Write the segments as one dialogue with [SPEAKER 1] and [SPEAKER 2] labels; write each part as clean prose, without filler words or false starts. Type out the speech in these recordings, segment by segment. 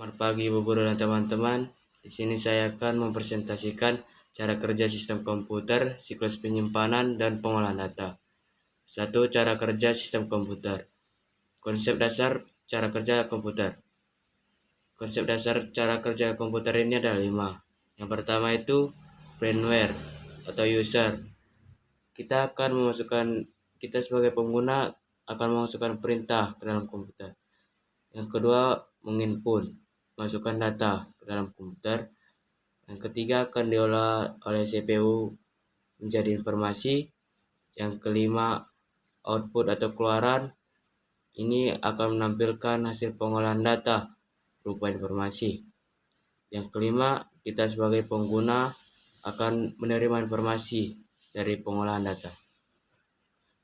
[SPEAKER 1] Selamat pagi Bu Guru dan teman-teman. Di sini saya akan mempresentasikan cara kerja sistem komputer, siklus penyimpanan, dan pengolahan data. 1. Cara kerja sistem komputer. Konsep dasar cara kerja komputer. Konsep dasar cara kerja komputer ini ada 5. Yang pertama itu brainware atau user. Kita sebagai pengguna akan memasukkan perintah ke dalam komputer. Yang kedua, menginput, masukkan data ke dalam komputer. Yang ketiga, akan diolah oleh CPU menjadi informasi. Yang kelima, output atau keluaran. Ini akan menampilkan hasil pengolahan data berupa informasi. Yang kelima, kita sebagai pengguna akan menerima informasi dari pengolahan data.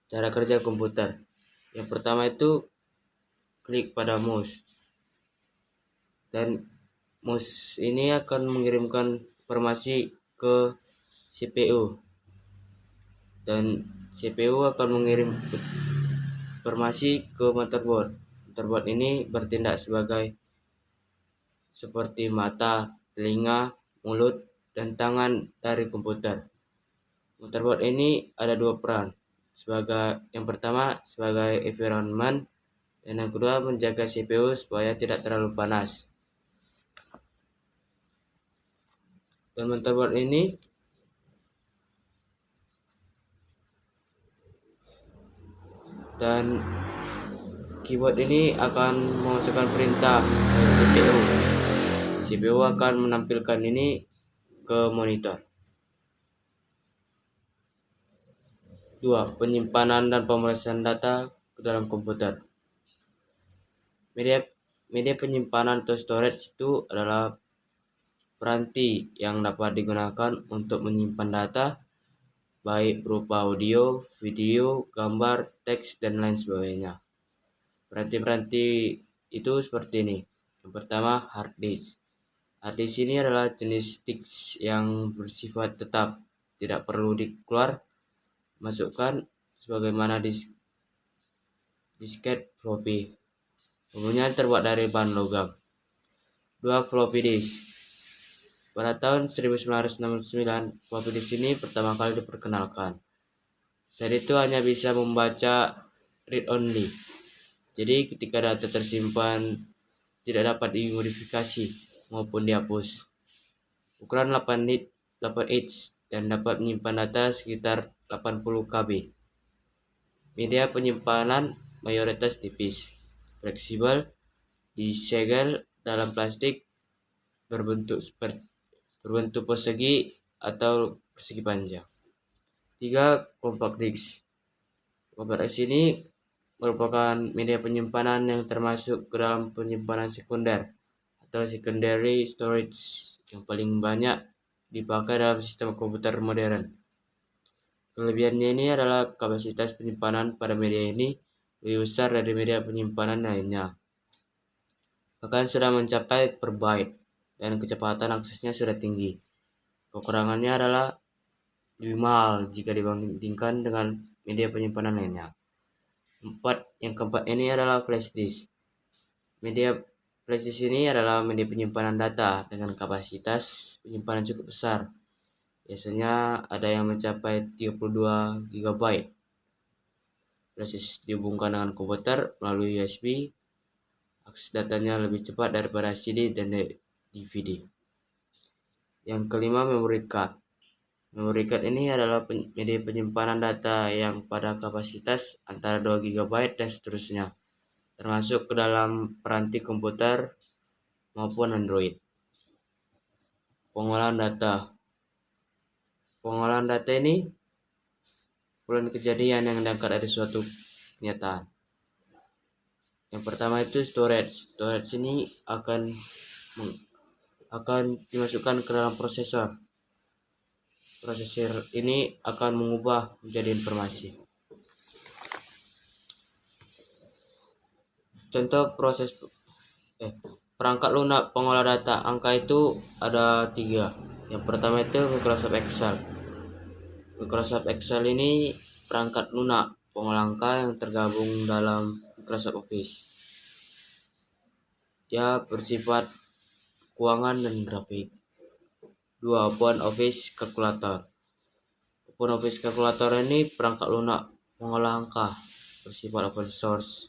[SPEAKER 1] Cara kerja komputer. Yang pertama itu klik pada mouse. Dan mouse ini akan mengirimkan informasi ke CPU. Dan CPU akan mengirim informasi ke motherboard. Motherboard ini bertindak seperti mata, telinga, mulut, dan tangan dari komputer. Motherboard ini ada 2 peran. Yang pertama sebagai environment, dan yang kedua menjaga CPU supaya tidak terlalu panas. Dan motherboard ini dan keyboard ini akan memasukkan perintah ke CPU. CPU akan menampilkan ini ke monitor. 2. Penyimpanan dan pemrosesan data ke dalam komputer. Media penyimpanan atau storage itu adalah peranti yang dapat digunakan untuk menyimpan data, baik berupa audio, video, gambar, teks, dan lain sebagainya. Peranti-peranti itu seperti ini. Yang pertama, hard disk. Hard disk ini adalah jenis disk yang bersifat tetap, tidak perlu dikeluar, masukkan sebagaimana disket floppy. Umumnya terbuat dari bahan logam. 2. Floppy disk. Pada tahun 1969, floppy disk ini pertama kali diperkenalkan. Saat itu hanya bisa membaca read only. Jadi ketika data tersimpan tidak dapat dimodifikasi maupun dihapus. Ukuran 8 inch dan dapat menyimpan data sekitar 80 KB. Media penyimpanan mayoritas tipis, fleksibel, disegel dalam plastik berbentuk persegi atau persegi panjang. 3. Compact disk. Compact disk ini merupakan media penyimpanan yang termasuk ke dalam penyimpanan sekunder atau secondary storage yang paling banyak dipakai dalam sistem komputer modern. Kelebihannya ini adalah kapasitas penyimpanan pada media ini lebih besar dari media penyimpanan lainnya. Bahkan sudah mencapai per byte dan kecepatan aksesnya sudah tinggi. Kekurangannya adalah lebih mahal jika dibandingkan dengan media penyimpanan lainnya. 4. Yang keempat ini adalah flash disk. Media flash disk ini adalah media penyimpanan data dengan kapasitas penyimpanan cukup besar. Biasanya ada yang mencapai 32 GB. Flash disk dihubungkan dengan komputer melalui USB. Akses datanya lebih cepat daripada CD dan DVD. Yang kelima, memory card. Memory card ini adalah media penyimpanan data yang pada kapasitas antara 2 GB dan seterusnya, termasuk ke dalam peranti komputer maupun Android. Pengolahan data. Pengolahan data ini merupakan kejadian yang diangkat dari suatu kenyataan. Yang pertama itu storage. Storage ini akan dimasukkan ke dalam prosesor. Prosesor ini akan mengubah menjadi informasi. Contoh perangkat lunak pengolah data angka itu ada 3. Yang pertama itu Microsoft Excel. Microsoft Excel ini perangkat lunak pengolah angka yang tergabung dalam Microsoft Office. Dia bersifat keuangan dan grafik. 2. OpenOffice Calculator. OpenOffice Calculator ini perangkat lunak mengolah angka bersifat open source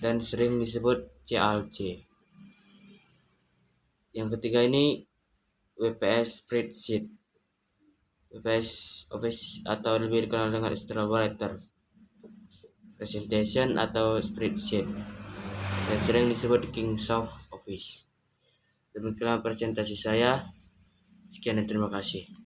[SPEAKER 1] dan sering disebut CALC. Yang ketiga ini WPS Spreadsheet. WPS Office atau lebih dikenal dengan istilah writer, presentation atau spreadsheet, dan sering disebut King of Office. Demikian presentasi saya. Sekian dan terima kasih.